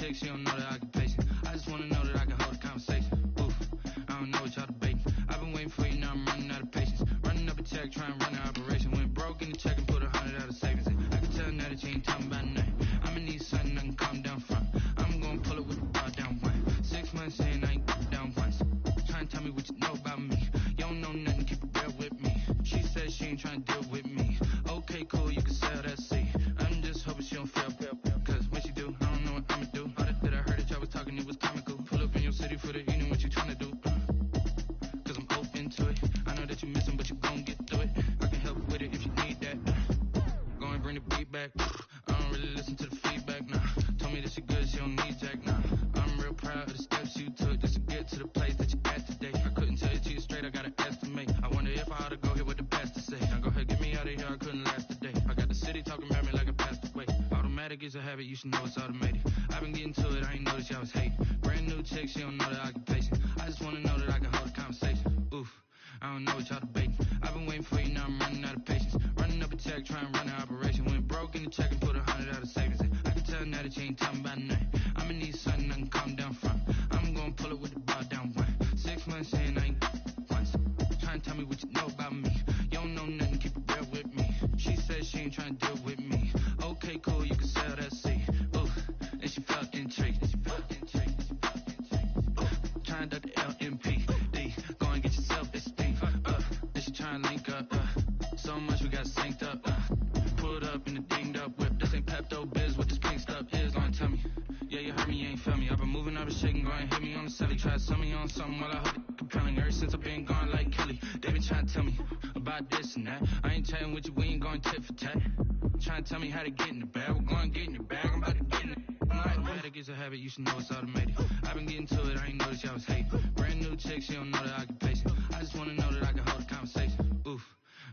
chick, she don't know that I can pace it. I just wanna know that I can hold a conversation. Oof, I don't know what y'all debating. I've been waiting for you, now I'm running out of patience. Running up a check, trying to run an operation. Went broke in the check and put 100 out of savings. I can tell now that you ain't talking about nothing. I'ma need something I can calm down from. I'm gonna pull it with the bar down one. 6 months in, I ain't down once. Trying to tell me what you know about me. You don't know nothing, keep it real with me. She said she ain't trying to deal with me. Okay, cool, you can sell that seat. I'm just hoping she don't fail. Cause when she do, I don't know what I'ma do. All that I heard that y'all was talking, it was comical. Pull up in your city for the evening, what you trying to do? Cause I'm open to it. I know that you missing, but you gon' get through it. I can help with it if you need that. Go and bring the beat back. I don't really listen to the feedback, nah. Told me that she good, she don't need jack, nah. I'm real proud of the steps you took just to get to the place that you at today. I couldn't tell you to you straight, I gotta estimate. I wonder if I ought to go here with the best to say. Now go ahead, get me out of here, I couldn't last today. I got the city talking about me like I passed away. Automatic is a habit, you should know it's automated. I've been getting to it, I ain't noticed y'all was hating. Brand new chick, she don't know the occupation. I just wanna know that I can hold a conversation. Oof, I don't know what y'all debating. I've been waiting for you, now I'm running out of patience. Running up a check, trying to run an operation. Went broke in the check and put 100 out of savings. I can tell now that you ain't talking about nothing. I'ma need something I can calm down from. I'm gonna pull it with the bar down one. 6 months in, I ain't once. Trying to tell me what you know about me. You don't know nothing, keep it real with me. She said she ain't trying to deal with me. Okay, cool, you can sell that seat. Oof, and she felt intrigued. Trying to duck the LMPD. Go and get yourself esteem. And she trying to link up. So much we got synced up. Pulled up in the dinged up whip. This ain't Pepto Biz, what this pink stuff is. Don't tell me. Yeah, you heard me, you ain't feel me. I've been moving up and shaking, go and hit me on the celly. Try to sell me on something while I hold it compelling. Ever since I've been gone like Kelly, they been trying to tell me about this and that. I ain't chatting with you, we ain't going tit for tat. Trying to tell me how to get in the bag. We're going to get in your bag, I'm about to get in it. Automatic is a habit, you should know it's automated. I've been getting to it, I ain't noticed y'all was hating. Brand new chick, she don't know the occupation. I just wanna know that I can hold a conversation. Oof,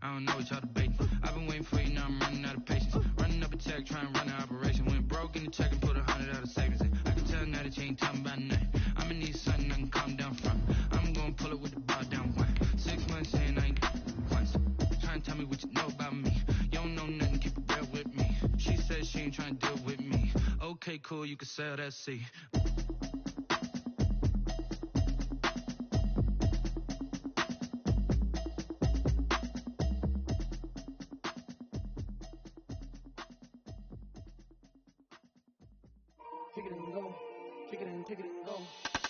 I don't know what y'all debating. I've been waiting for you, now I'm running out of patience. Running up a check, trying to run an operation. Went broke in the check and put 100 out of savings. I can tell now that you ain't talking about nothing. I'ma need something I can calm down from. I'm gonna pull it with the bar down one. 6 months in, I ain't once. Trying to tell me what you know about me. You don't know nothing, keep it real with me. She said she ain't trying to deal with me. Okay, cool, you can sell that seat. Kick it and go, kick it and go.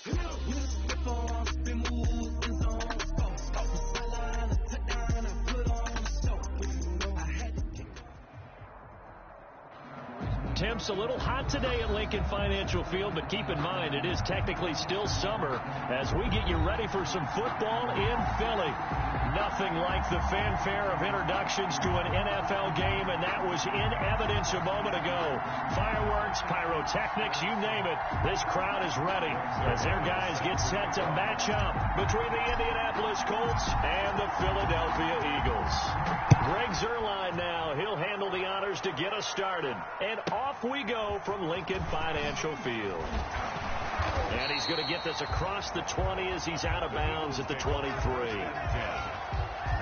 Slip on, spin move, in zone. Stop the sideline, a touchdown, I put on the stove. I had to kick. Temps a little hot today at Lincoln Financial Field, but keep in mind it is technically still summer as we get you ready for some football in Philly. Nothing like the fanfare of introductions to an NFL game, and that was in evidence a moment ago. Fireworks, pyrotechnics, you name it. This crowd is ready as their guys get set to match up between the Indianapolis Colts and the Philadelphia Eagles. Greg Zuerlein now. He'll handle the honors to get us started. And off we go from Lincoln Financial Field. And he's going to get this across the 20 as he's out of bounds at the 23.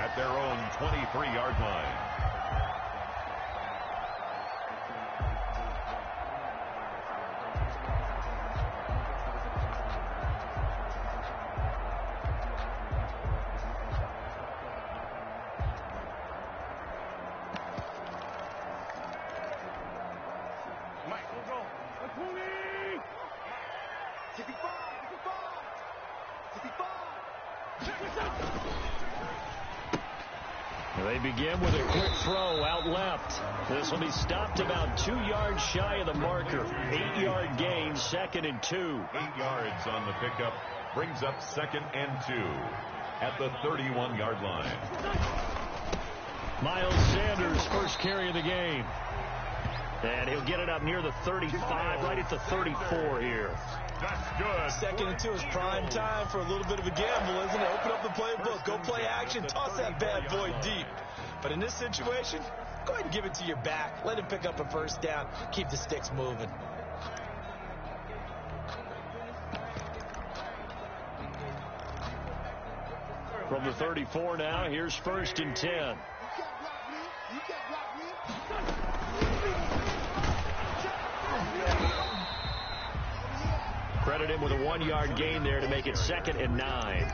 At their own 23-yard line. They begin with a quick throw out left. This will be stopped about 2 yards shy of the marker. 8-yard gain, 2nd and 2. 8 yards on the pickup brings up 2nd and 2 at the 31-yard line. Miles Sanders, first carry of the game. And he'll get it up near the 35, right at the 34 here. That's good. 2nd and 2 is prime time for a little bit of a gamble, isn't it? Open up the playbook, go play action, toss that bad boy deep. But in this situation, go ahead and give it to your back. Let him pick up a first down. Keep the sticks moving. From the 34 now, here's 1st and 10. credited him with a 1-yard gain there to make it 2nd and 9.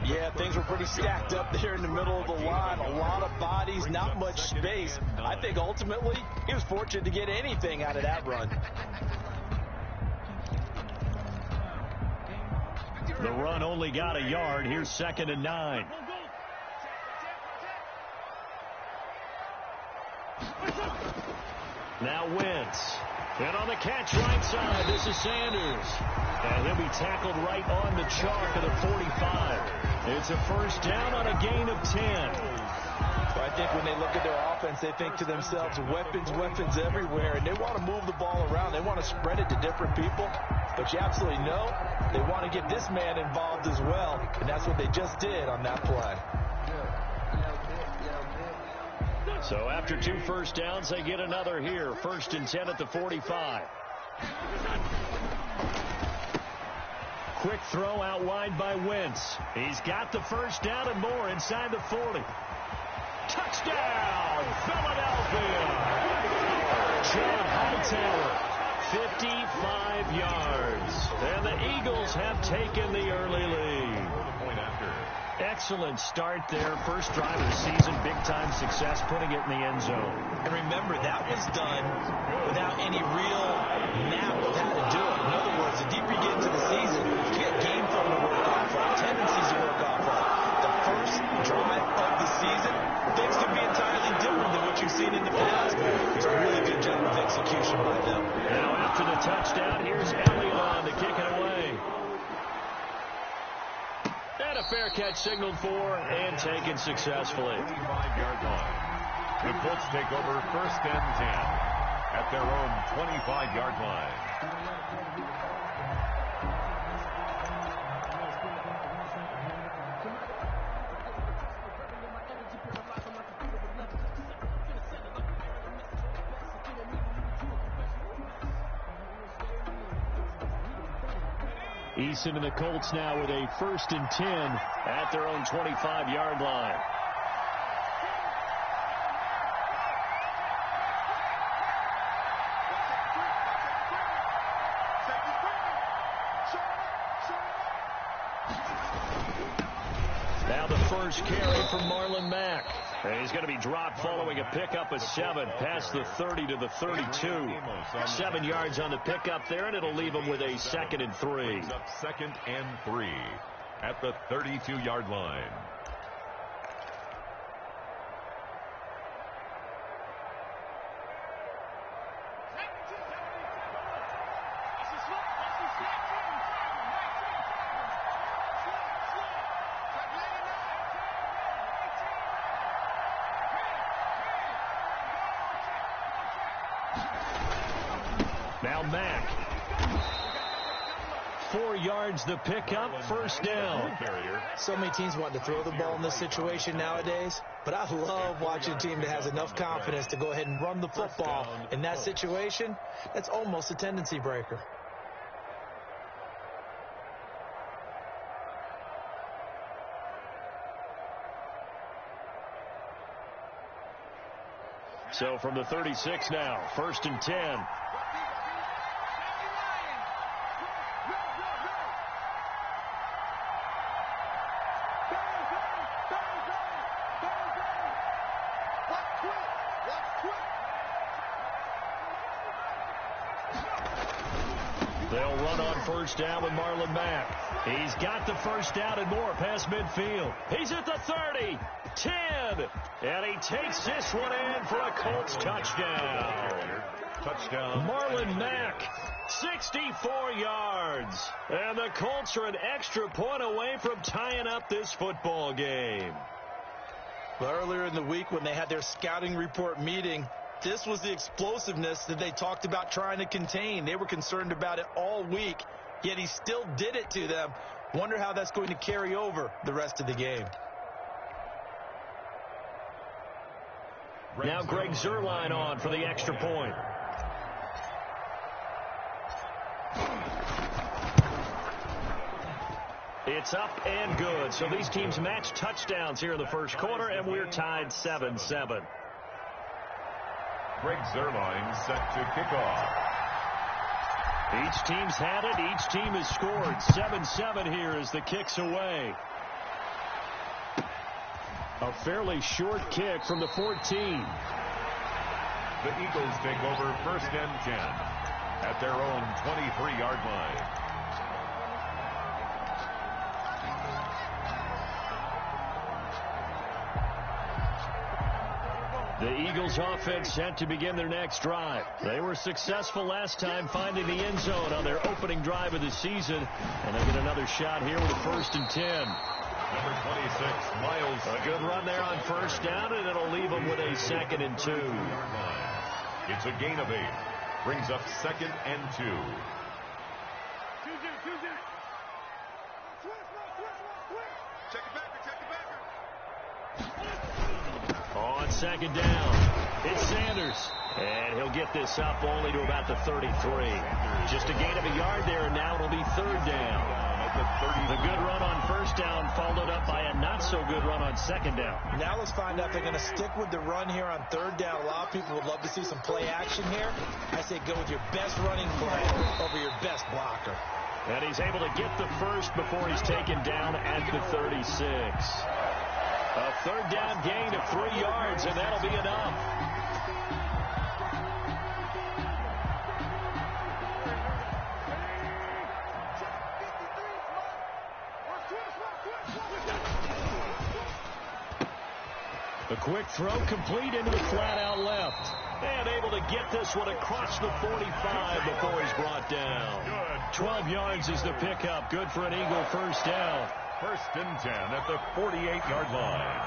Yeah, things were pretty stacked up there in the middle of the line. A lot of bodies, not much space. I think ultimately he was fortunate to get anything out of that run. The run only got a yard. Here's 2nd and 9. Now Wentz. And on the catch right side, this is Sanders. And he'll be tackled right on the chalk of the 45. It's a first down on a gain of 10. Well, I think when they look at their offense, they think to themselves, weapons everywhere, and they want to move the ball around. They want to spread it to different people. But you absolutely know they want to get this man involved as well, and that's what they just did on that play. So after 2 first downs, they get another here. 1st and 10 at the 45. Quick throw out wide by Wentz. He's got the first down and more inside the 40. Touchdown, Philadelphia! John Hightower, 55 yards. And the Eagles have taken the early lead. Excellent start there. First drive of the season, big-time success, putting it in the end zone. And remember, that was done without any real map of how to do it. In other words, the deeper you get into the season, you get game film to work off of, tendencies to work off of. The first drive of the season, things could be entirely different than what you've seen in the past. It's a really good job of execution by them. Now after the touchdown, here's Elliott on to kick it away. And a fair catch signaled for and taken successfully. 25-yard line. The Colts take over 1st and 10 at their own 25-yard line. Eason and the Colts now with a 1st and 10 at their own 25-yard line. Now the first carry from Marlon Mack. And he's going to be dropped following a pickup of 7 past the 30 to the 32. 7 yards on the pickup there, and it'll leave him with a 2nd and 3. 2nd and 3 at the 32-yard line. Now Mack. 4 yards the pickup, 1st down. So many teams want to throw the ball in this situation nowadays, but I love watching a team that has enough confidence to go ahead and run the football. In that situation, that's almost a tendency breaker. So from the 36 now, 1st and 10. They'll run on 1st down with Marlon Mack. He's got the first down and more past midfield. He's at the 30, 10, and he takes this one in for a Colts touchdown. Marlon Mack, 64 yards. And the Colts are an extra point away from tying up this football game. Well, earlier in the week when they had their scouting report meeting, this was the explosiveness that they talked about trying to contain. They were concerned about it all week, yet he still did it to them. Wonder how that's going to carry over the rest of the game. Now Greg Zuerlein on for the extra point. It's up and good. So these teams match touchdowns here in the first quarter, and we're tied 7-7. Greg Zuerlein set to kick off. Each team's had it. Each team has scored. 7-7 here as the kick's away. A fairly short kick from the 14. The Eagles take over 1st and 10 at their own 23-yard line. The Eagles offense set to begin their next drive. They were successful last time finding the end zone on their opening drive of the season. And they get another shot here with a 1st and 10. Number 26, Miles. A good run there on 1st down, and it'll leave them with a 2nd and 2. It's a gain of 8. Brings up 2nd and 2. On 2nd down, it's Sanders. And he'll get this up only to about the 33. Just a gain of a yard there, and now it'll be 3rd down. The good run on 1st down followed up by a not-so-good run on 2nd down. Now let's find out if they're going to stick with the run here on 3rd down. A lot of people would love to see some play action here. I say go with your best running play over your best blocker. And he's able to get the first before he's taken down at the 36. A 3rd down gain of 3 yards, and that'll be enough. The quick throw complete into the flat out left. And able to get this one across the 45 before he's brought down. 12 yards is the pickup. Good for an Eagle 1st down. 1st and 10 at the 48-yard line.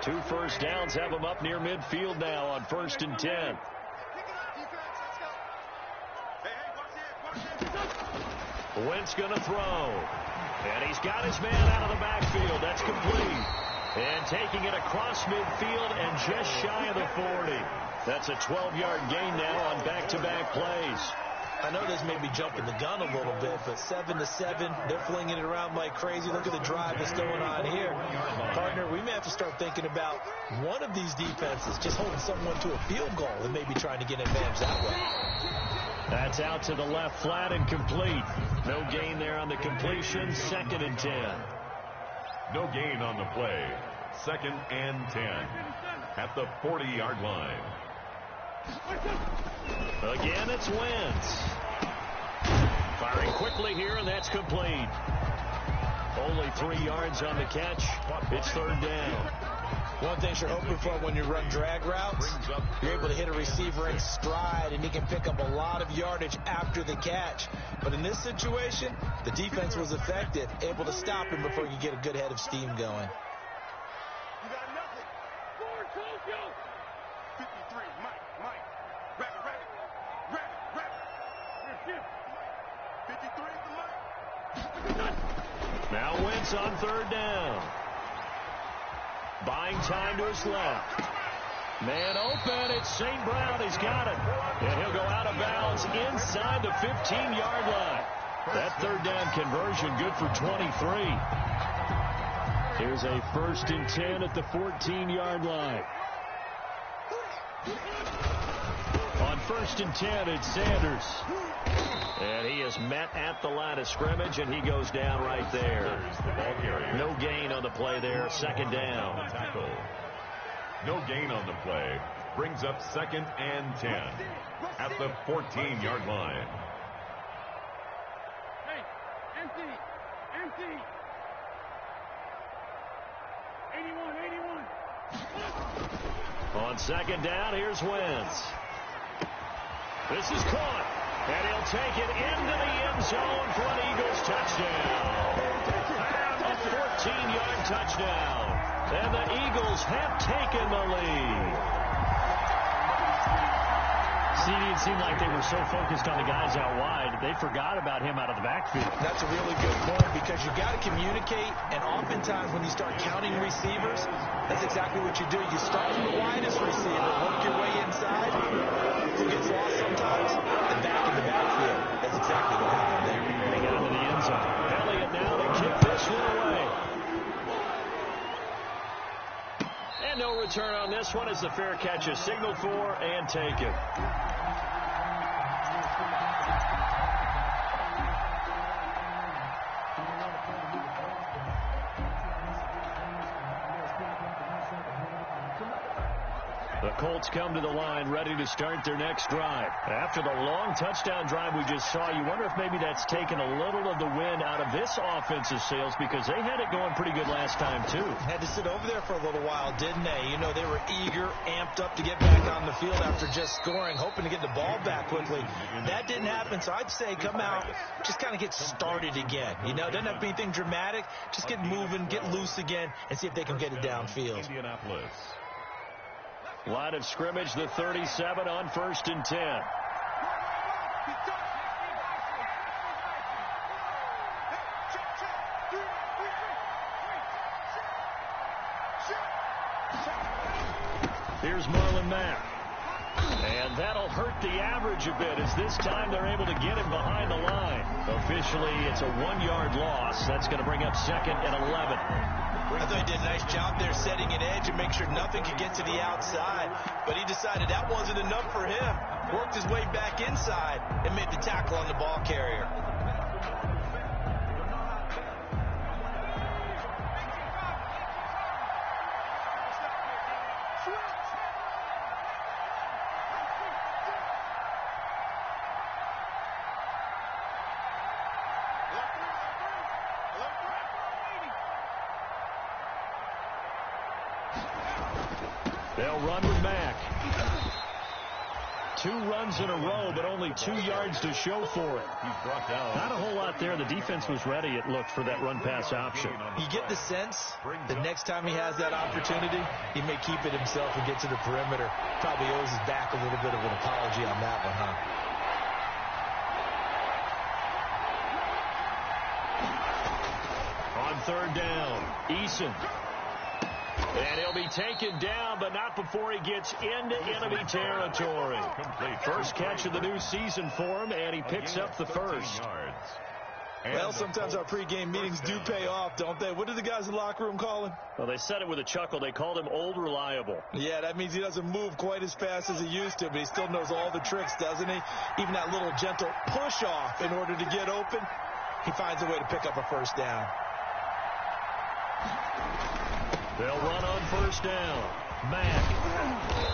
Two 1st downs have them up near midfield now on 1st and 10. Wentz going to throw. And he's got his man out of the backfield. That's complete. And taking it across midfield and just shy of the 40. That's a 12-yard gain now on back-to-back plays. I know this may be jumping the gun a little bit, but 7-7, they're flinging it around like crazy. Look at the drive that's going on here. Partner, we may have to start thinking about one of these defenses just holding someone to a field goal and maybe trying to get an advantage that way. That's out to the left flat and complete. No gain there on the completion. 2nd and 10. No gain on the play. 2nd and 10 at the 40-yard line. Again, it's Wentz. Firing quickly here, and that's complete. Only 3 yards on the catch. It's 3rd down. One thing you're hoping for when you run drag routes, you're able to hit a receiver in stride, and he can pick up a lot of yardage after the catch. But in this situation, the defense was affected, able to stop him before you get a good head of steam going. You got nothing. Forward, Tokyo. 53, Mike. Rabbit. Here's 53 for Mike. Now Wentz on 3rd down. Buying time to his left. Man open. It's St. Brown. He's got it. And he'll go out of bounds inside the 15-yard line. That 3rd down conversion good for 23. Here's a 1st and 10 at the 14-yard line. On 1st and 10, it's Sanders. And he is met at the line of scrimmage, and he goes down right there. No gain on the play there. 2nd down. Tackle. No gain on the play. Brings up 2nd and 10 at the 14-yard line. Hey, empty. 81. On 2nd down, here's Wentz. This is caught. And he'll take it into the end zone for an Eagles touchdown. A 14-yard touchdown. And the Eagles have taken the lead. See, it seemed like they were so focused on the guys out wide, they forgot about him out of the backfield. That's a really good point because you got to communicate, and oftentimes when you start counting receivers, that's exactly what you do. You start from the widest receiver, work your way inside. Who gets lost sometimes? And back in the backfield. That's exactly what happened there. They get into the end zone. Elliott now to kick this one away. And no return on this. this one as the fair catch is signaled for and taken. The Colts come to the line ready to start their next drive. After the long touchdown drive we just saw, you wonder if maybe that's taken a little of the wind out of this offense's sails, because they had it going pretty good last time, too. Had to sit over there for a little while, didn't they? You know, they were eager, amped up to get back on the field after just scoring, hoping to get the ball back quickly. That didn't happen, so I'd say come out, just kind of get started again. You know, doesn't have to be anything dramatic. Just get moving, get loose again, and see if they can get it downfield. Indianapolis. Line of scrimmage, the 37 on 1st and 10. Here's Marlon Mack. And that'll hurt the average a bit, as this time they're able to get him behind the line. Officially, it's a 1-yard loss. That's going to bring up 2nd and 11. I thought he did a nice job there setting an edge and make sure nothing could get to the outside. But he decided that wasn't enough for him. Worked his way back inside and made the tackle on the ball carrier. They'll run with Mack. 2 runs in a row, but only 2 yards to show for it. He's brought down. Not a whole lot there. The defense was ready, it looked, for that run-pass option. You get the sense that next time he has that opportunity, he may keep it himself and get to the perimeter. Probably owes his back a little bit of an apology on that one, huh? On 3rd down, Eason. And he'll be taken down, but not before he gets into enemy territory. First catch of the new season for him, and he picks up the first. Well, sometimes our pregame meetings do pay off, don't they? What did the guys in the locker room call him? Well, they said it with a chuckle. They called him Old Reliable. Yeah, that means he doesn't move quite as fast as he used to, but he still knows all the tricks, doesn't he? Even that little gentle push-off in order to get open, he finds a way to pick up a first down. They'll run on 1st down. Mack.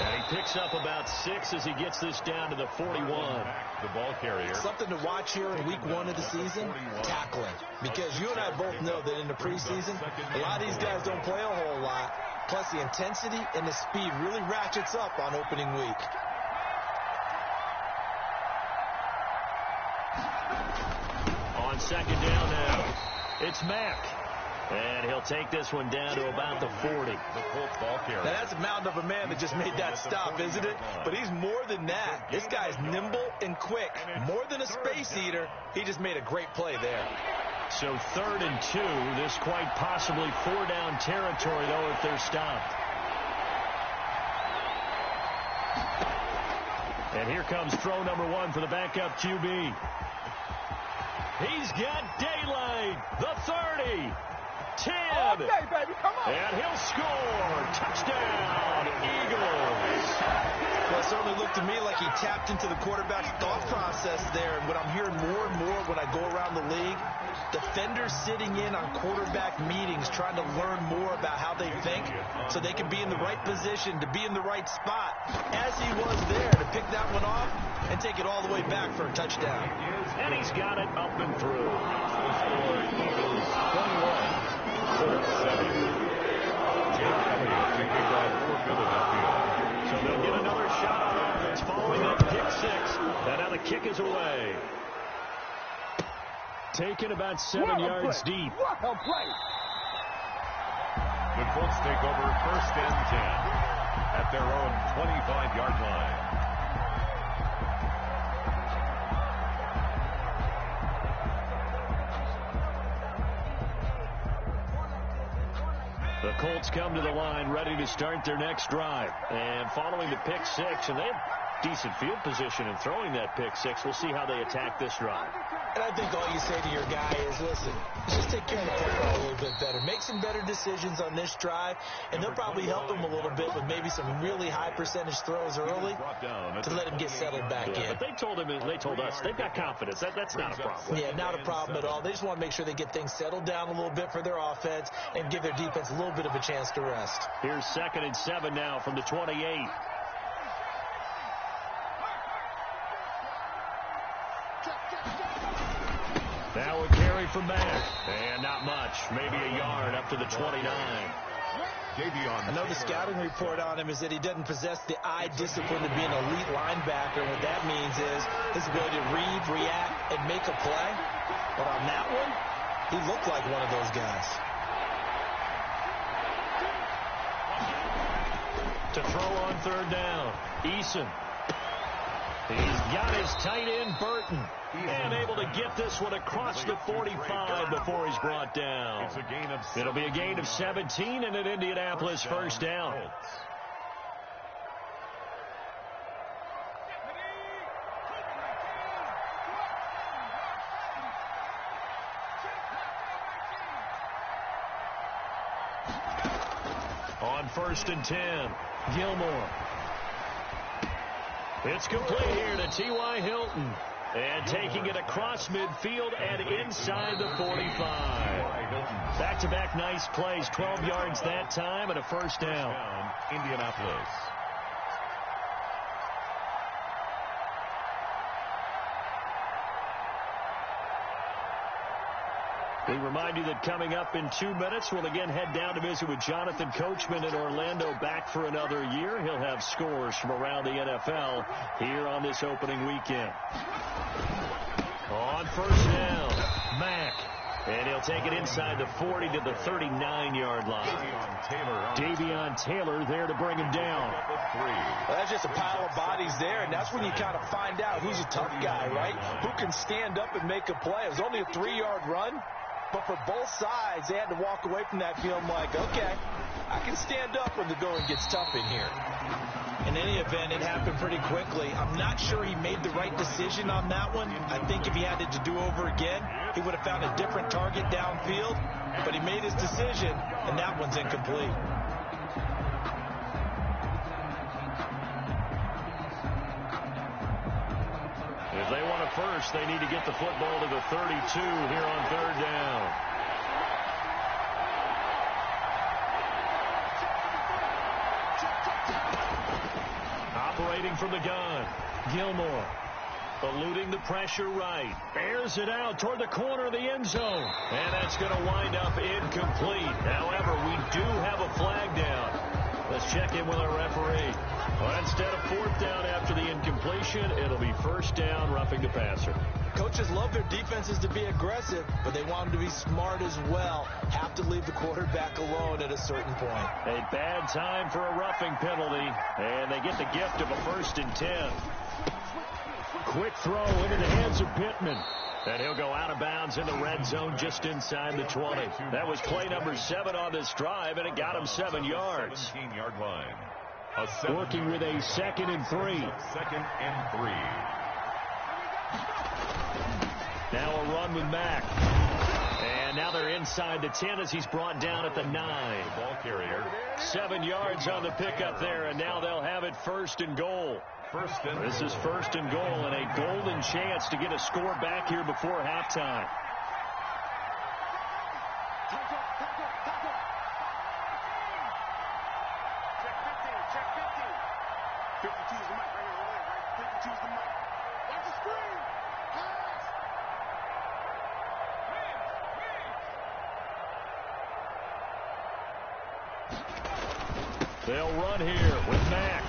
And he picks up about 6 as he gets this down to the 41. The ball carrier. Something to watch here in week 1 of the season, tackling. Because you and I both know that in the preseason, a lot of these guys don't play a whole lot. Plus the intensity and the speed really ratchets up on opening week. On 2nd down now, it's Mack. And he'll take this one down to about the 40. The Colts ball carrier. Now that's a mountain of a man that just made that stop, isn't it? But he's more than that. This guy's nimble and quick. More than a space eater. He just made a great play there. So 3rd and 2. This quite possibly 4-down territory, though, if they're stopped. And here comes throw number 1 for the backup QB. He's got daylight. The 30. 10. Okay, baby, come on. And he'll score. Touchdown, Eagles. Well, it certainly looked to me like he tapped into the quarterback's thought process there. And what I'm hearing more and more when I go around the league, defenders sitting in on quarterback meetings trying to learn more about how they think so they can be in the right position, to be in the right spot, as he was there to pick that one off and take it all the way back for a touchdown. And he's got it up and through. Eagles 21. 7. So they'll get another shot on offense following that kick 6. And now the kick is away. Taken about 7 yards deep. What a play. The Colts take over 1st and 10 at their own 25-yard line. The Colts come to the line ready to start their next drive. And following the pick 6, and they've decent field position in throwing that pick six. We'll see how they attack this drive. And I think all you say to your guy is, listen, just take care of the football a little bit better. Make some better decisions on this drive, and they'll probably help him a little bit with maybe some really high percentage throws early to let him get settled back in. But they told us they've got confidence. That's not a problem. Yeah, not a problem at all. They just want to make sure they get things settled down a little bit for their offense and give their defense a little bit of a chance to rest. Here's 2nd and 7 now from the 28. Now a carry from Mack. And not much. Maybe a yard up to the 29. I know the scouting report on him is that he doesn't possess the eye discipline to be an elite linebacker. And what that means is his ability to read, react, and make a play. But on that one, he looked like one of those guys. To throw on 3rd down. Eason. He's got his tight end, Burton. And able to get this one across the 45 before he's brought down. It'll be a gain of 17 and an Indianapolis first down. On 1st and 10, Gilmore. It's complete here to T.Y. Hilton. And taking it across midfield and inside the 45. Back-to-back nice plays, 12 yards that time and a first down. Indianapolis. We remind you that coming up in 2 minutes, we'll again head down to visit with Jonathan Coachman in Orlando, back for another year. He'll have scores from around the NFL here on this opening weekend. On 1st down, Mack. And he'll take it inside the 40 to the 39-yard line. Davion Taylor there to bring him down. Well, that's just a pile of bodies there, and that's when you kind of find out who's a tough guy, right? Who can stand up and make a play. It was only a 3-yard run, but for both sides, they had to walk away from that feeling like, okay, I can stand up when the going gets tough in here. In any event, it happened pretty quickly. I'm not sure he made the right decision on that one. I think if he had it to do over again, he would have found a different target downfield. But he made his decision, and that one's incomplete. If they want a first, they need to get the football to the 32 here on 3rd down. Operating from the gun, Gilmore. Eluding the pressure right. Airs it out toward the corner of the end zone. And that's going to wind up incomplete. However, we do have a flag down. Let's check in with our referee. Well, instead of 4th down after the incompletion, it'll be 1st down, roughing the passer. Coaches love their defenses to be aggressive, but they want them to be smart as well. Have to leave the quarterback alone at a certain point. A bad time for a roughing penalty, and they get the gift of a 1st and 10. Quick throw into the hands of Pittman. And he'll go out of bounds in the red zone just inside the 20. That was play number 7 on this drive, and it got him 7 yards. 17-yard line. Working with a 2nd and 3. 2nd and 3. Now a run with Mack. And now they're inside the 10 as he's brought down at the 9. Ball carrier. 7 yards on the pickup there, and now they'll have it 1st and goal. This is 1st and goal, and a golden chance to get a score back here before halftime. Check 15. 52 is the mic right here. Right? 52 is the mic. Watch the screen. They'll run here with Mack.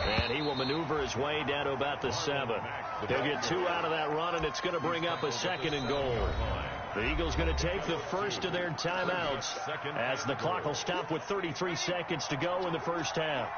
And he will maneuver his way down to about the 7. They'll get 2 out of that run, and it's going to bring up a 2nd and goal. The Eagles going to take the first of their timeouts as the clock will stop with 33 seconds to go in the first half.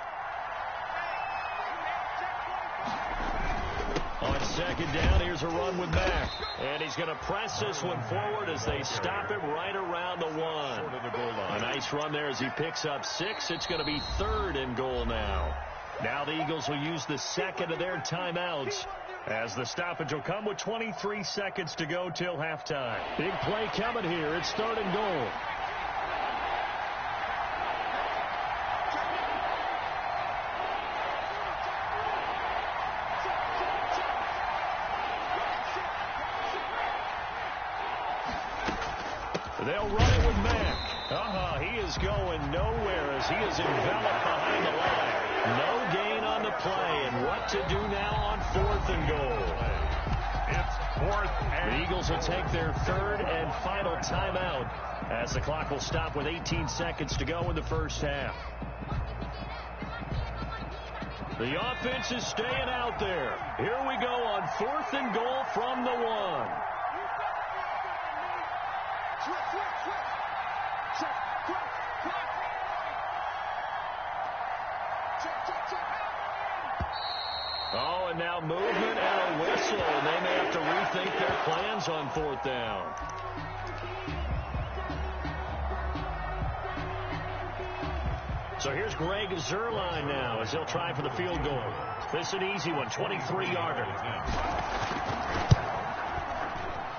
On 2nd down, here's a run with Mack. And he's going to press this one forward as they stop him right around the 1. A nice run there as he picks up 6. It's going to be 3rd and goal now. Now the Eagles will use the second of their timeouts, as the stoppage will come with 23 seconds to go till halftime. Big play coming here. It's 3rd and goal. They'll run it with Mack. He is going nowhere as he is enveloped behind the line. No gain on the play, and what to do now on 4th and goal. It's 4th and the Eagles will take their 3rd and final timeout as the clock will stop with 18 seconds to go in the first half. The offense is staying out there. Here we go on 4th and goal from the 1. Oh, and now movement and a whistle, and they may have to rethink their plans on 4th down. So here's Greg Zuerlein now as he'll try for the field goal. This is an easy one, 23-yarder.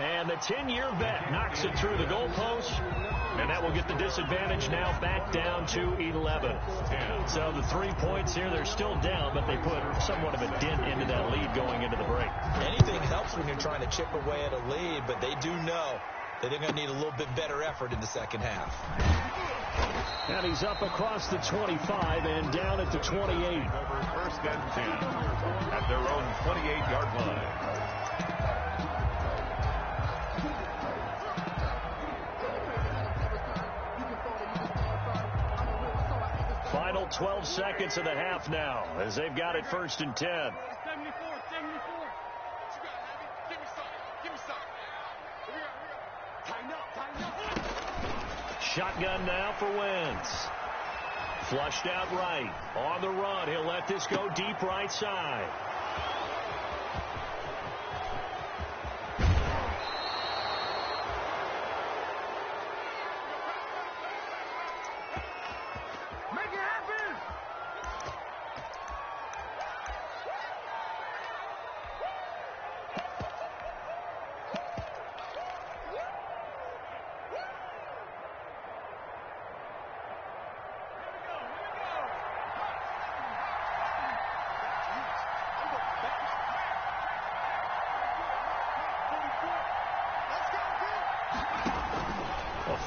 And the 10-year vet knocks it through the goalpost, and that will get the disadvantage now back down to 11. So the 3 points here, they're still down, but they put somewhat of a dent into that lead going into the break. Anything helps when you're trying to chip away at a lead, but they do know that they're going to need a little bit better effort in the second half. And he's up across the 25 and down at the 28. Over 1st and 10 at their own 28-yard line. Final 12 seconds of the half now as they've got it 1st and 10. 74. Give me some. Tighten up. Shotgun now for Wentz. Flushed out right. On the run. He'll let this go deep right side.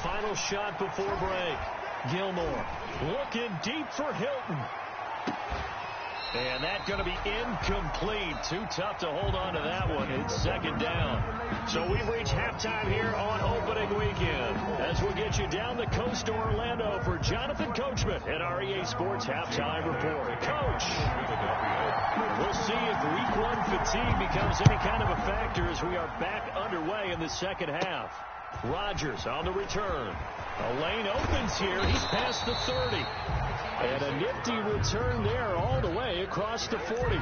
Final shot before break. Gilmore looking deep for Hilton. And that's going to be incomplete. Too tough to hold on to that one. It's 2nd down. So we've reached halftime here on opening weekend as we'll get you down the coast to Orlando for Jonathan Coachman at our EA Sports Halftime Report. Coach, we'll see if week 1 fatigue becomes any kind of a factor as we are back underway in the second half. Rodgers on the return. A lane opens here. He's past the 30. And a nifty return there all the way across the 40.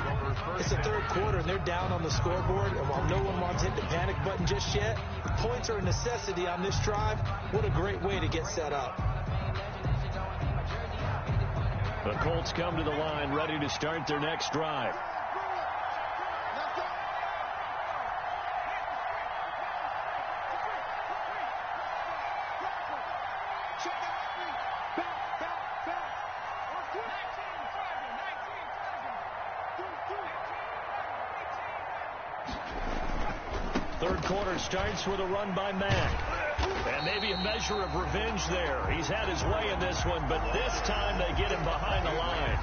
It's the 3rd quarter, and they're down on the scoreboard. And while no one wants to hit the panic button just yet, points are a necessity on this drive. What a great way to get set up. The Colts come to the line ready to start their next drive. Third quarter starts with a run by Mack. And maybe a measure of revenge there. He's had his way in this one, but this time they get him behind the line.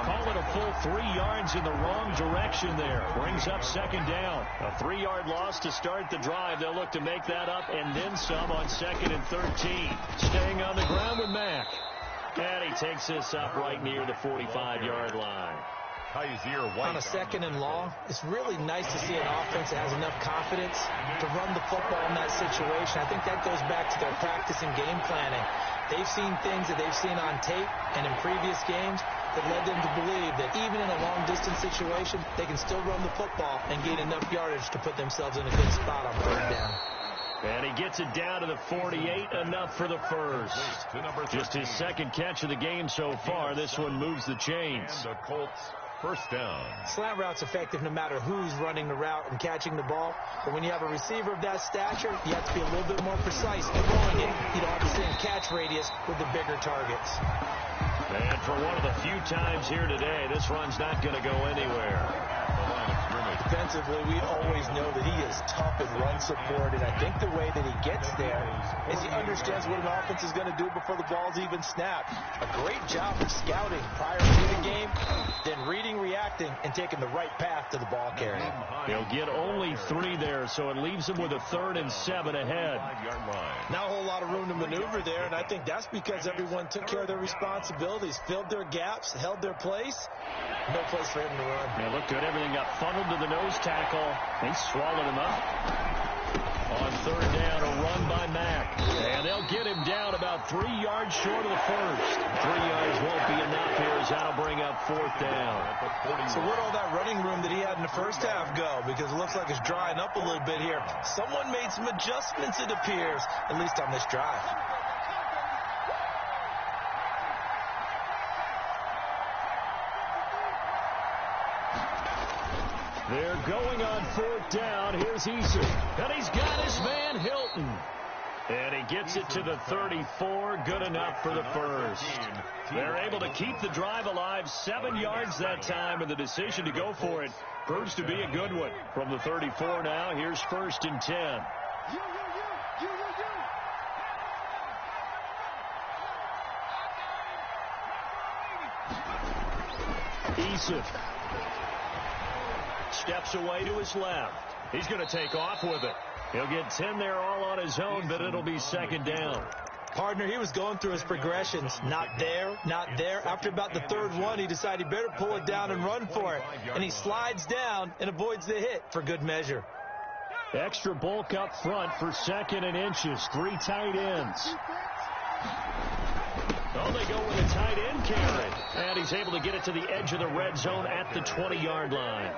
Call it a full 3 yards in the wrong direction there. Brings up 2nd down. A 3-yard loss to start the drive. They'll look to make that up and then some on 2nd and 13. Staying on the ground with Mack. And he takes this up right near the 45-yard line. On a 2nd and long, it's really nice to see an offense that has enough confidence to run the football in that situation. I think that goes back to their practice and game planning. They've seen things that they've seen on tape and in previous games that led them to believe that even in a long-distance situation, they can still run the football and gain enough yardage to put themselves in a good spot on 3rd down. And he gets it down to the 48, enough for the first. Just his second catch of the game so far. This one moves the chains. And the Colts first down. Slant route's effective no matter who's running the route and catching the ball. But when you have a receiver of that stature, you have to be a little bit more precise throwing it. You don't have the same catch radius with the bigger targets. And for one of the few times here today, this run's not going to go anywhere. Defensively, we always know that he is tough in run support, and I think the way that he gets there is he understands what an offense is going to do before the ball's even snapped. A great job of scouting prior to the game, then reading, reacting, and taking the right path to the ball carrier. He'll get only 3 there, so it leaves him with a 3rd and 7 ahead. Not a whole lot of room to maneuver there, and I think that's because everyone took care of their responsibilities, filled their gaps, held their place. No place for him to run. They look good. Everything got funneled to the nose tackle. They swallowed him up. On 3rd down, a run by Mack. And they'll get him down about 3 yards short of the first. 3 yards won't be enough here as that'll bring up 4th down. So where'd all that running room that he had in the first half go? Because it looks like it's drying up a little bit here. Someone made some adjustments, it appears, at least on this drive. They're going on 4th down. Here's Eason. And he's got his man Hilton. And he gets it to the 34. Good enough for the first. They're able to keep the drive alive. 7 yards that time, and the decision to go for it proves to be a good one. From the 34 now, here's 1st and 10. Eason steps away to his left. He's going to take off with it. He'll get 10 there all on his own, but it'll be 2nd down. Partner, he was going through his progressions. Not there, not there. After about the 3rd one, he decided he better pull it down and run for it. And he slides down and avoids the hit for good measure. Extra bulk up front for 2nd and inches. 3 tight ends. Oh, they go with a tight end carry. And he's able to get it to the edge of the red zone at the 20-yard line.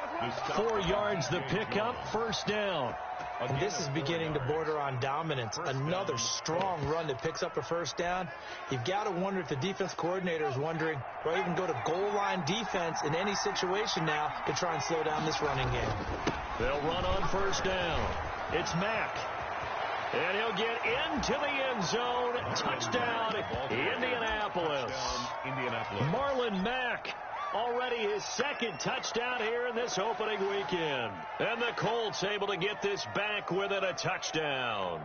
4 yards the pickup, 1st down. And this is beginning to border on dominance. Another strong run that picks up a 1st down. You've got to wonder if the defense coordinator is wondering, do I even go to goal line defense in any situation now to try and slow down this running game? They'll run on 1st down. It's Mack. And he'll get into the end zone. Touchdown, Indianapolis. Marlon Mack, already his 2nd touchdown here in this opening weekend. And the Colts able to get this back with it, a touchdown.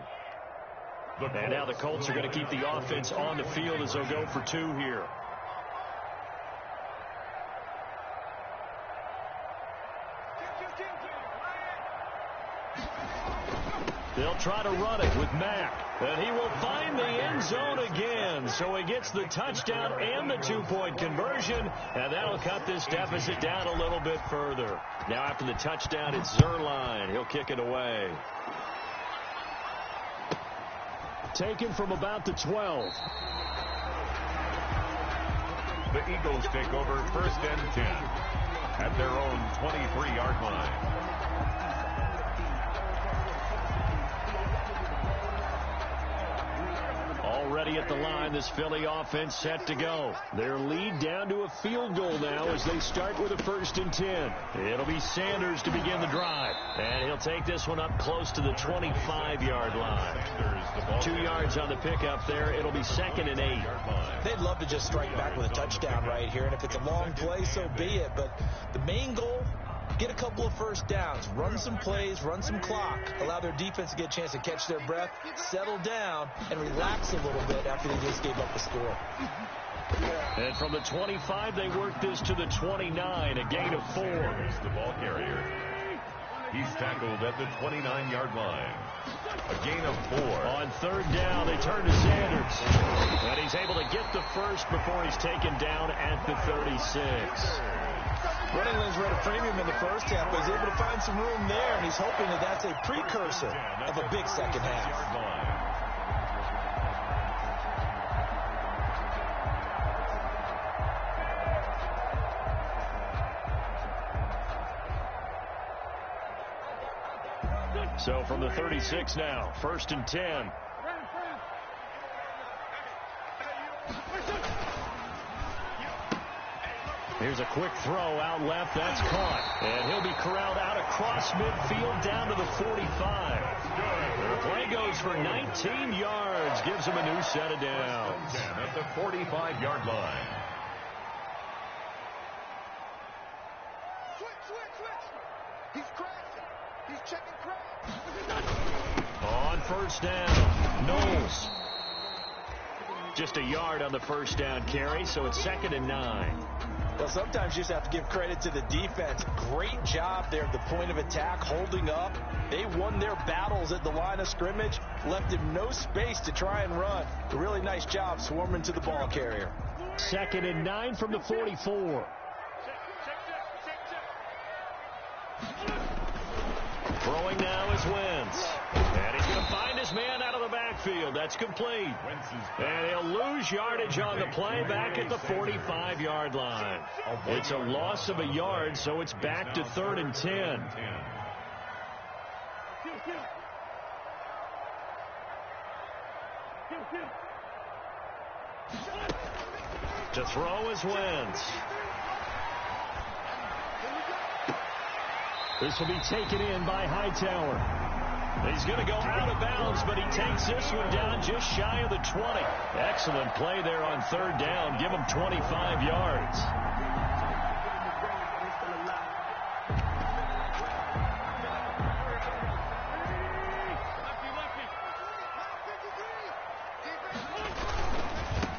And now the Colts are going to keep the offense on the field as they'll go for 2 here. They'll try to run it with Mack. And he will find the end zone again. So he gets the touchdown and the 2-point conversion. And that'll cut this deficit down a little bit further. Now after the touchdown, it's Zerline. He'll kick it away. Taken from about the 12. The Eagles take over 1st and 10 at their own 23-yard line. Already at the line, this Philly offense set to go. Their lead down to a field goal now as they start with a 1st and 10. It'll be Sanders to begin the drive. And he'll take this one up close to the 25-yard line. 2 yards on the pickup there. It'll be 2nd and 8. They'd love to just strike back with a touchdown right here. And if it's a long play, so be it. But the main goal, get a couple of 1st downs, run some plays, run some clock, allow their defense to get a chance to catch their breath, settle down, and relax a little bit after they just gave up the score. And from the 25, they work this to the 29, a gain of 4. The ball carrier. He's tackled at the 29-yard line. A gain of 4. On 3rd down, they turn to Sanders. And he's able to get the first before he's taken down at the 36. Running lanes were at a premium in the first half, but he's able to find some room there, and he's hoping that that's a precursor of a big second half. So from the 36 now, 1st and 10. Here's a quick throw out left. That's caught. And he'll be corralled out across midfield down to the 45. The play goes for 19 yards. Gives him a new set of downs. 10 at the 45-yard line. Switch. He's crashing. He's checking crash. On first down, Knowles. Just a yard on the first down carry, so it's 2nd and 9. Well, sometimes you just have to give credit to the defense. Great job there at the point of attack, holding up. They won their battles at the line of scrimmage, left him no space to try and run. A really nice job swarming to the ball carrier. 2nd and 9 from the 44. Throwing now is Wentz. And he's going to find his man out of the backfield. That's complete. And he'll lose yardage on the play back at the 45-yard line. It's a loss of a yard, so it's back to 3rd and 10. To throw is Wentz. This will be taken in by Hightower. He's going to go out of bounds, but he takes this one down just shy of the 20. Excellent play there on 3rd down. Give him 25 yards.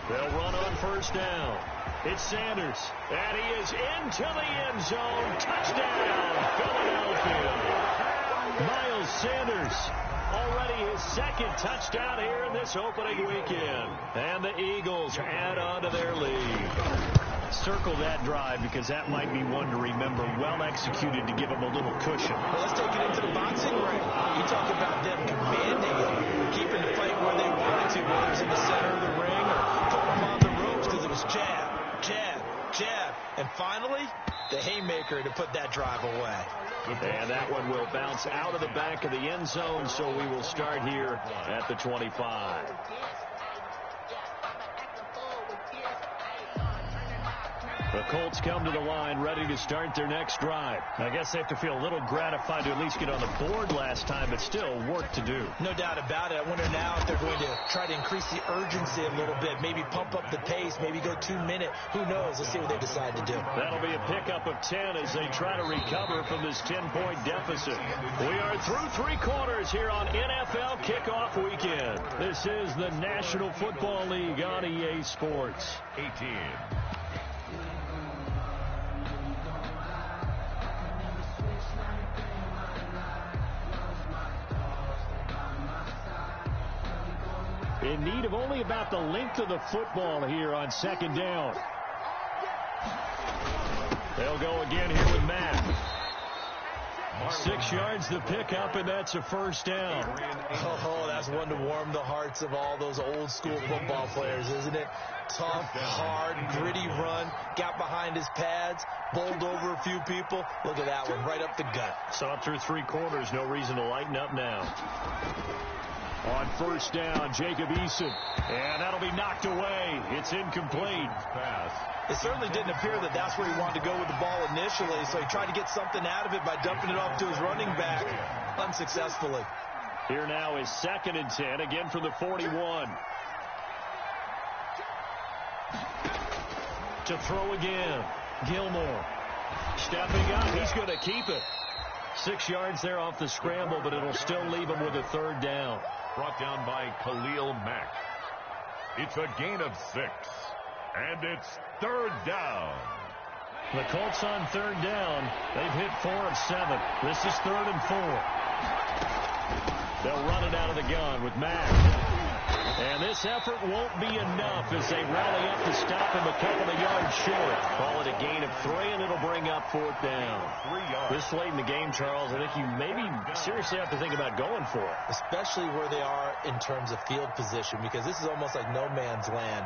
They'll run on 1st down. It's Sanders, and he is into the end zone. Touchdown, Philadelphia. Miles Sanders, already his 2nd touchdown here in this opening weekend. And the Eagles add on to their lead. Circle that drive because that might be one to remember. Well executed to give them a little cushion. Well, let's take it into the boxing ring. You talk about them commanding it, keeping the fight where they wanted to, whether it's in the center of the ring or putting them on the ropes, because it was jab, and finally, the haymaker to put that drive away. And that one will bounce out of the back of the end zone, so we will start here at the 25. The Colts come to the line ready to start their next drive. I guess they have to feel a little gratified to at least get on the board last time, but still work to do. No doubt about it. I wonder now if they're going to try to increase the urgency a little bit, maybe pump up the pace, maybe go 2-minute. Who knows? Let's see what they decide to do. That'll be a pickup of 10 as they try to recover from this 10-point deficit. We are through 3 quarters here on NFL Kickoff Weekend. This is the National Football League on EA Sports. 18. In need of only about the length of the football here on 2nd down. They'll go again here with Matt. 6 yards the pickup, and that's a 1st down. Oh, that's one to warm the hearts of all those old-school football players, isn't it? Tough, hard, gritty run, got behind his pads, bowled over a few people. Look at that one, right up the gut. Saw it through 3 quarters, no reason to lighten up now. On 1st down, Jacob Eason. And that'll be knocked away. It's incomplete. Pass. It certainly didn't appear that that's where he wanted to go with the ball initially, so he tried to get something out of it by dumping it off to his running back unsuccessfully. Here now is 2nd and 10, again from the 41. To throw again, Gilmore. Stepping up, he's going to keep it. 6 yards there off the scramble, but it'll still leave him with a 3rd down. Brought down by Khalil Mack. It's a gain of 6. And it's 3rd down. The Colts on 3rd down. They've hit 4 of 7. This is 3rd and 4. They'll run it out of the gun with Mack. And this effort won't be enough as they rally up to stop him a couple of yards short. Call it a gain of 3, and it'll bring up 4th down. 3 yards. This late in the game, Charles, I think you maybe seriously have to think about going for it. Especially where they are in terms of field position, because this is almost like no man's land.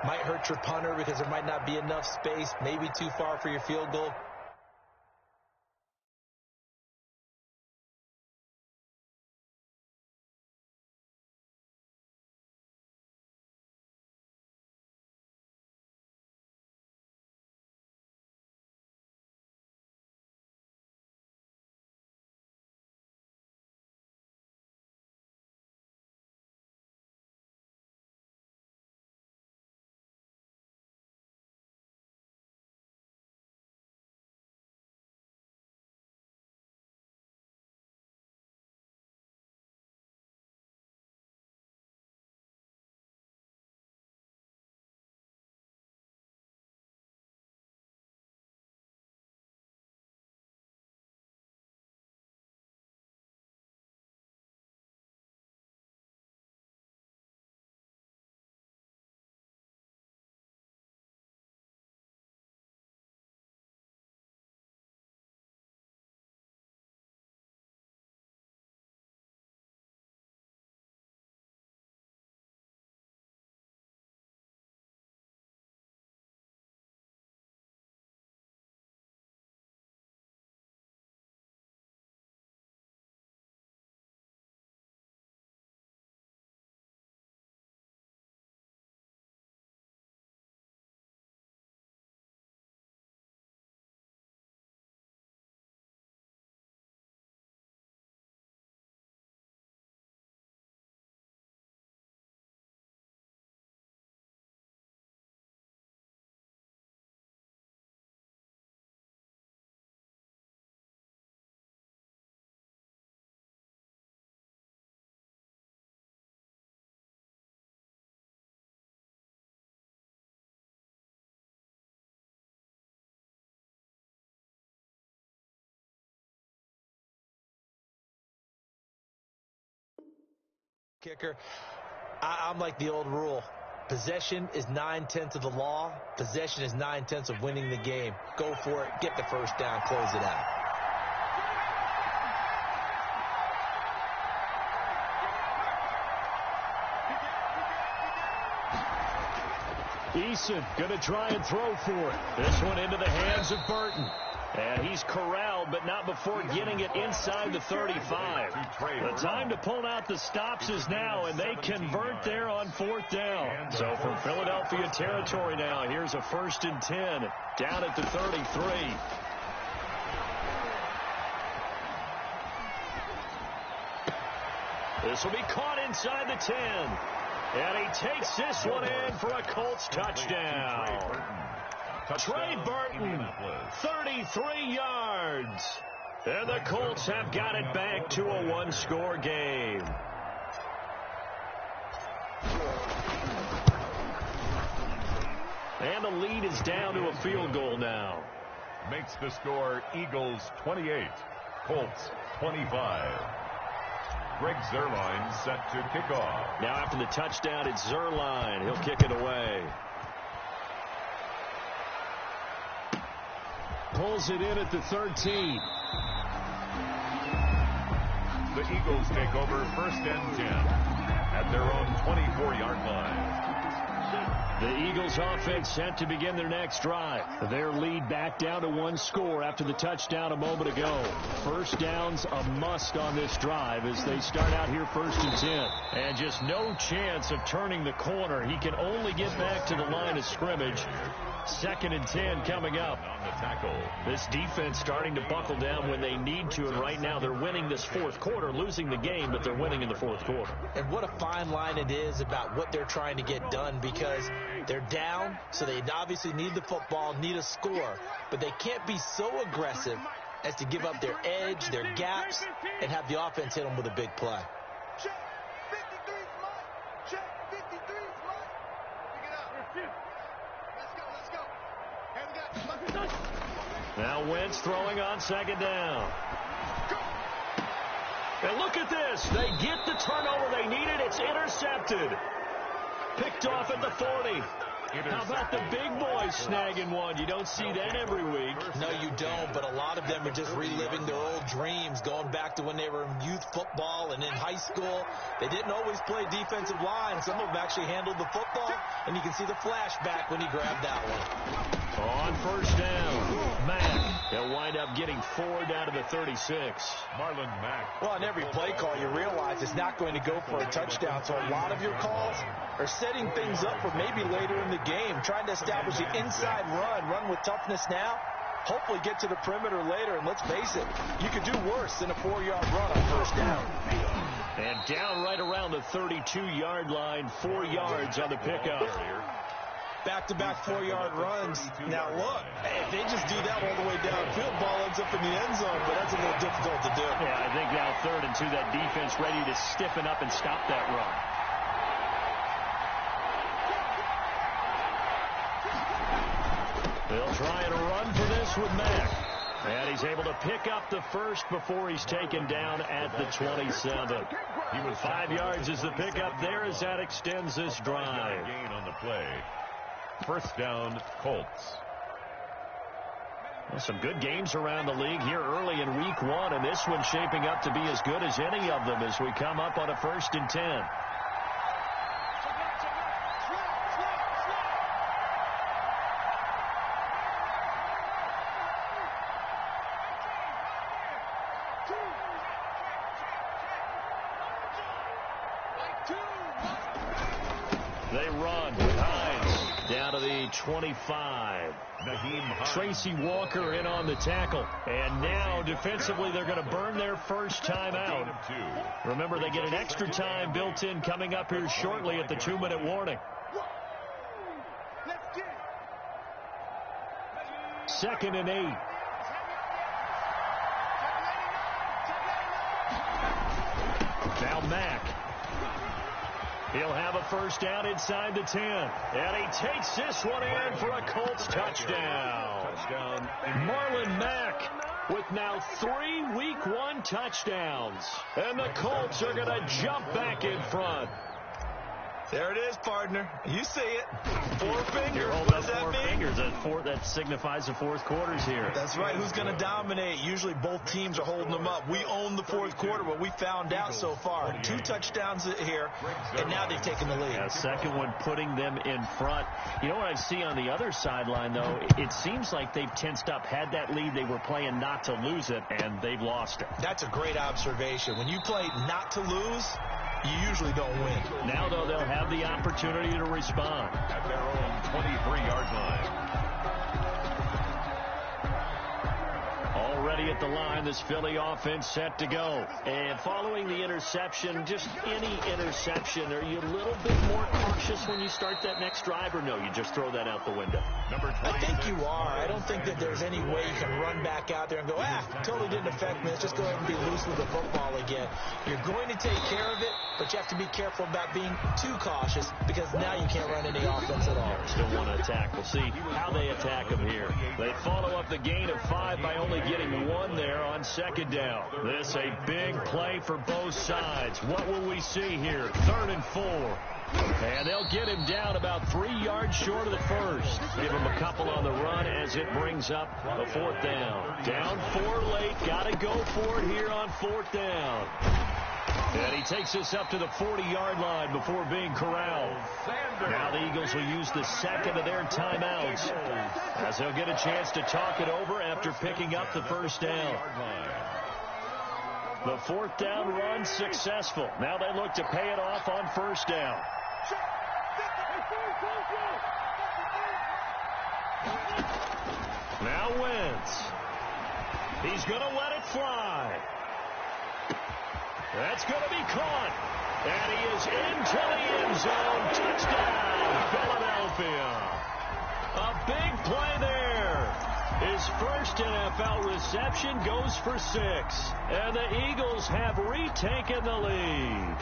Might hurt your punter because there might not be enough space, maybe too far for your field goal. Kicker, I'm like the old rule. Possession is 9/10 of the law. Possession is 9/10 of winning the game. Go for it. Get the first down. Close it out. Eason going to try and throw for it. This one into the hands of Burton. And he's corralled, but not before getting it inside the 35. The time to pull out the stops is now, and they convert there on 4th down. So from Philadelphia territory now, here's a 1st and 10 down at the 33. This will be caught inside the 10. And he takes this one in for a Colts touchdown. Trey Burton, 33 yards. And the Colts have got it back to a one-score game. And the lead is down to a field goal now. Makes the score Eagles 28, Colts 25. Greg Zuerlein set to kick off. Now after the touchdown, it's Zuerlein. He'll kick it away. Pulls it in at the 13. The Eagles take over 1st and 10 at their own 24-yard line. The Eagles offense set to begin their next drive. Their lead back down to one score after the touchdown a moment ago. First down's a must on this drive as they start out here 1st and 10. And just no chance of turning the corner. He can only get back to the line of scrimmage. 2nd and 10 coming up. On the tackle. This defense starting to buckle down when they need to, and right now they're winning this 4th quarter, losing the game, but they're winning in the 4th quarter. And what a fine line it is about what they're trying to get done, because they're down, so they obviously need the football, need a score, but they can't be so aggressive as to give up their edge, their gaps, and have the offense hit them with a big play. Now Wentz throwing on 2nd down. And look at this. They get the turnover they needed. It's intercepted. Picked off at the 40. How about the big boys snagging one? You don't see that every week. No, you don't, but a lot of them are just reliving their old dreams, going back to when they were in youth football and in high school. They didn't always play defensive line. Some of them actually handled the football, and you can see the flashback when he grabbed that one. On 1st down, Mack. They'll wind up getting 4 down to the 36. Marlon Mack. Well, on every play call, you realize it's not going to go for a touchdown, so a lot of your calls are setting things up for maybe later in the game, trying to establish an inside run with toughness now, hopefully get to the perimeter later, and let's face it, you could do worse than a 4-yard run on 1st down. And down right around the 32-yard line, 4 yards on the pickup. Back-to-back 4-yard runs. Now look, if they just do that all the way downfield, ball ends up in the end zone, but that's a little difficult to do. Yeah, I think now 3rd and 2, that defense ready to stiffen up and stop that run. They'll try and run for this with Mack. And he's able to pick up the first before he's taken down at the 27. 5 yards is the pickup there as that extends this drive. Gain on the play. 1st down, Colts. Well, some good games around the league here early in week 1, and this one's shaping up to be as good as any of them as we come up on a 1st and 10. They run with Hines down to the 25. Tracy Walker in on the tackle. And now defensively they're going to burn their first time out. Remember, they get an extra time built in coming up here shortly at the 2-minute warning. 2nd and 8. Now Mack. He'll have a first down inside the 10. And he takes this one in for a Colts touchdown. Marlon Mack with now 3 Week 1 7 touchdowns. And the Colts are going to jump back in front. There it is, partner. You see it. 4 fingers. You're What holding does up that 4 mean? fingers. That signifies the fourth quarter's here. That's right. Who's going to dominate? Usually both teams are holding them up. We own the fourth quarter, but we found out so far. 2 touchdowns here, and now they've taken the lead. Yeah, second one putting them in front. You know what I see on the other sideline, though? It seems like they've tensed up. Had that lead, they were playing not to lose it, and they've lost it. That's a great observation. When you play not to lose, you usually don't win. Now, though, they'll have the opportunity to respond. At their own 23-yard line. Already at the line, this Philly offense set to go. And following the interception, just any interception, are you a little bit more cautious when you start that next drive, or no, you just throw that out the window? I think you are. I don't think that there's any way you can run back out there and go, totally didn't affect me. Let's just go ahead and be loose with the football again. You're going to take care of it, but you have to be careful about being too cautious because now you can't run any offense at all. Still want to attack. We'll see how they attack them here. They follow up the gain of 5 by only getting 1 there on second down. This a big play for both sides. What will we see here? 3rd and 4. And they'll get him down about 3 yards short of the first. Give him a couple on the run as it brings up a 4th down. Down 4 late. Got to go for it here on 4th down. And he takes us up to the 40-yard line before being corralled. Now the Eagles will use the second of their timeouts as they'll get a chance to talk it over after picking up the first down. The 4th down run successful. Now they look to pay it off on 1st down. Now Wentz. He's going to let it fly. That's going to be caught. And he is into the end zone. Touchdown, Philadelphia. A big play there. His first NFL reception goes for 6. And the Eagles have retaken the lead.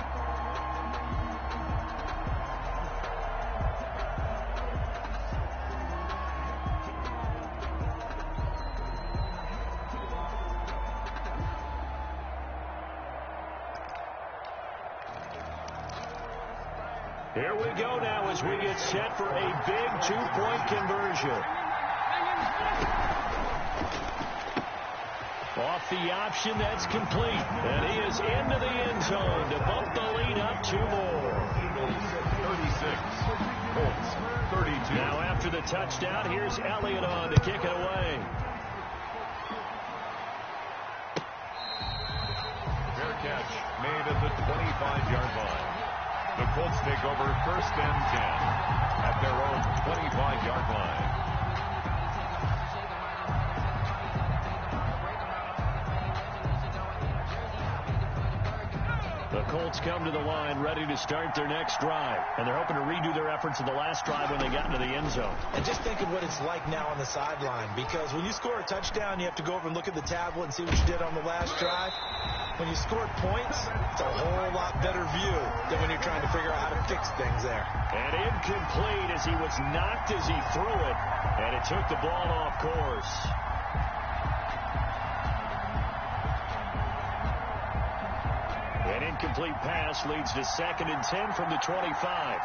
Here we go now as we get set for a big 2-point conversion. Off the option, that's complete. And he is into the end zone to bump the lead up 2 more. 36. Colts 32. Now after the touchdown, here's Elliott on to kick it away. Fair catch made at the 25-yard line. The Colts take over 1st and 10 at their own 25-yard line. The Colts come to the line ready to start their next drive. And they're hoping to redo their efforts in the last drive when they got into the end zone. And just think of what it's like now on the sideline, because when you score a touchdown, you have to go over and look at the tablet and see what you did on the last drive. When you scored points, it's a whole lot better view than when you're trying to figure out how to fix things there. And incomplete as he was knocked as he threw it. And it took the ball off course. An incomplete pass leads to 2nd and 10 from the 25.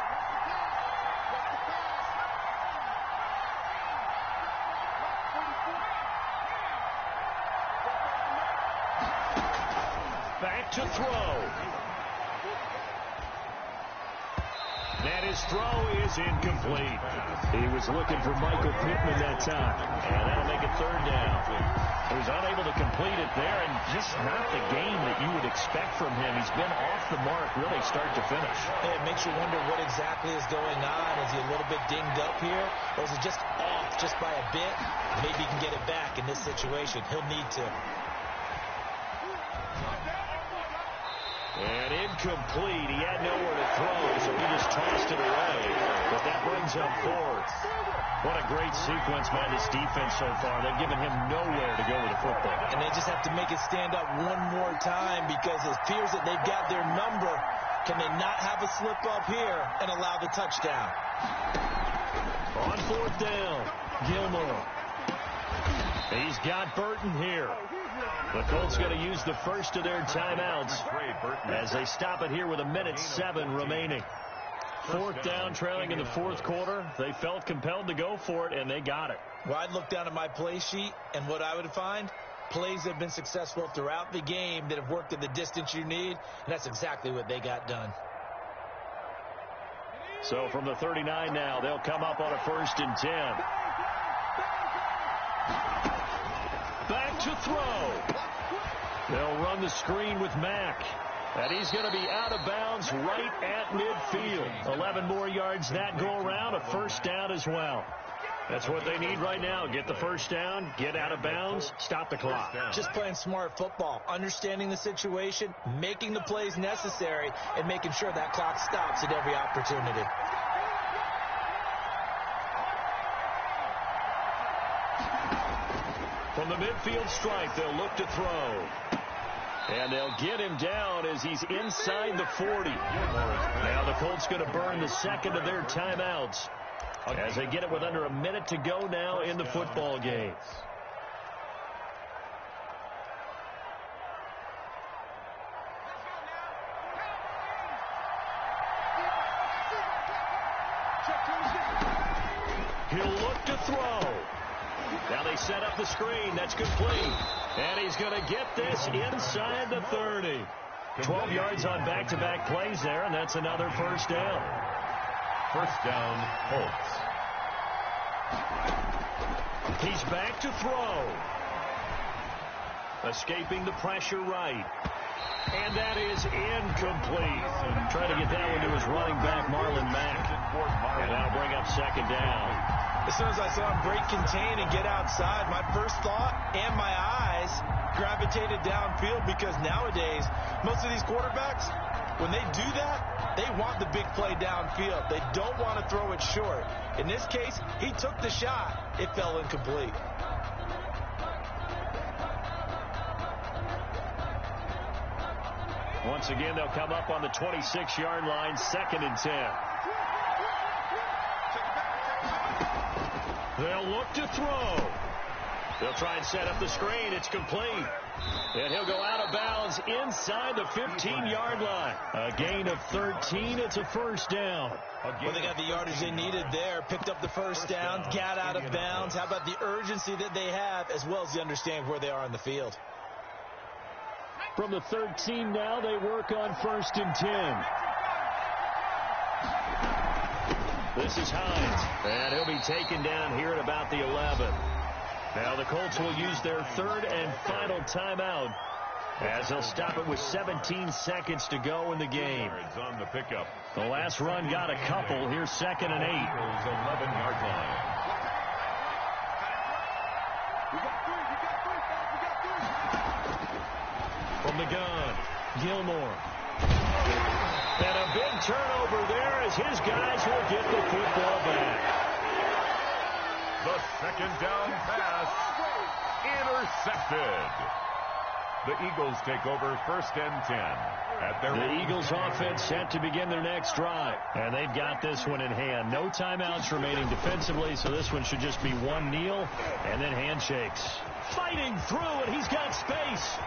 Back to throw. And his throw is incomplete. He was looking for Michael Pittman that time. And that'll make it 3rd down. He was unable to complete it there, and just not the game that you would expect from him. He's been off the mark really start to finish. It makes you wonder what exactly is going on. Is he a little bit dinged up here? Or is it just off just by a bit? Maybe he can get it back in this situation. He'll need to. And incomplete. He had nowhere to throw, so he just tossed it away. But that brings up 4th. What a great sequence by this defense so far. They've given him nowhere to go with the football. And they just have to make it stand up one more time because it appears that they've got their number. Can they not have a slip up here and allow the touchdown? On 4th down, Gilmore. He's got Burton here. The Colts going to use the first of their timeouts as they stop it here with 1:07 remaining. Fourth down, trailing in the fourth quarter. They felt compelled to go for it, and they got it. Well, I'd look down at my play sheet, and what I would find, plays that have been successful throughout the game that have worked at the distance you need, and that's exactly what they got done. So from the 39 now, they'll come up on a 1st and 10. Back to throw. They'll run the screen with Mack. And he's going to be out of bounds right at midfield. 11 more yards that go around, a 1st down as well. That's what they need right now. Get the 1st down, get out of bounds, stop the clock. Just playing smart football, understanding the situation, making the plays necessary, and making sure that clock stops at every opportunity. From the midfield stripe, they'll look to throw. And they'll get him down as he's inside the 40. Now the Colts going to burn the second of their timeouts as they get it with under a minute to go now in the football game. He'll look to throw. Now they set up the screen. That's complete. And he's going to get this inside the 30. 12 yards on back-to-back plays there, and that's another 1st down. 1st down, Colts. He's back to throw. Escaping the pressure right. And that is incomplete. Trying to get that one to his running back, Marlon Mack. And that'll bring up 2nd down. As soon as I saw him break contain and get outside, my first thought and my eyes gravitated downfield, because nowadays, most of these quarterbacks, when they do that, they want the big play downfield. They don't want to throw it short. In this case, he took the shot. It fell incomplete. Once again, they'll come up on the 26-yard line, 2nd and 10. They'll look to throw. They'll try and set up the screen. It's complete. And he'll go out of bounds inside the 15-yard line. A gain of 13. It's a 1st down. Well, they got the yardage they needed there. Picked up the 1st down. Got out of bounds. How about the urgency that they have, as well as the understanding where they are on the field? From the 13 now, they work on 1st and 10. This is Hines, and he'll be taken down here at about the 11. Now the Colts will use their 3rd and final timeout as they'll stop it with 17 seconds to go in the game. On the pickup. The last run got a couple. Here's 2nd and 8. 11-yard line. From the gun, Gilmore. And a big turnover there as his guys will get the football back. The 2nd down pass intercepted. The Eagles take over 1st and 10. The Eagles offense set to begin their next drive. And they've got this one in hand. No timeouts remaining defensively, so this one should just be one kneel and then handshakes. Fighting through, and he's got space.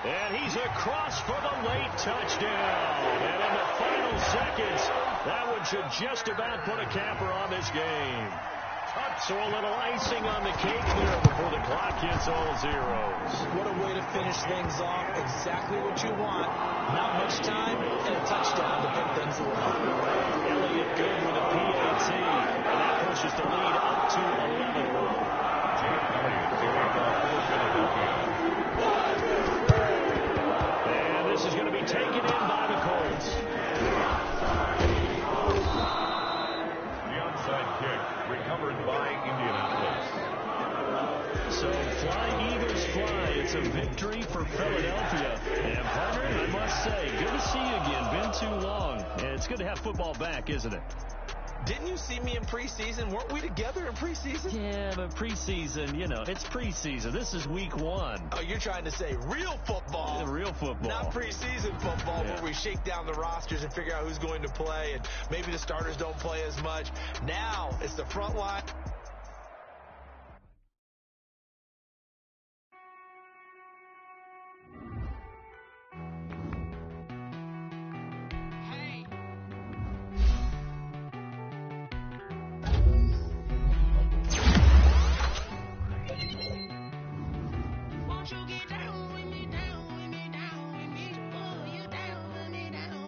And he's across for the late touchdown. And in the final seconds, that one should just about put a capper on this game. So a little icing on the cake there before the clock hits all zeros. What a way to finish things off. Exactly what you want. Not much time and a touchdown to put things away. Elliott good with a PAT. And that pushes the lead up to 11. And this is going to be taken in by the Colts. The onside kick recovered by Indianapolis. So fly, Eagles, fly. It's a victory for Philadelphia. And partner, I must say, good to see you again. Been too long. And it's good to have football back, isn't it? Didn't you see me in preseason? Weren't we together in preseason? Yeah, but preseason, it's preseason. This is week 1. Oh, you're trying to say real football. Real football. Not preseason football where we shake down the rosters and figure out who's going to play, and maybe the starters don't play as much. Now it's the front line.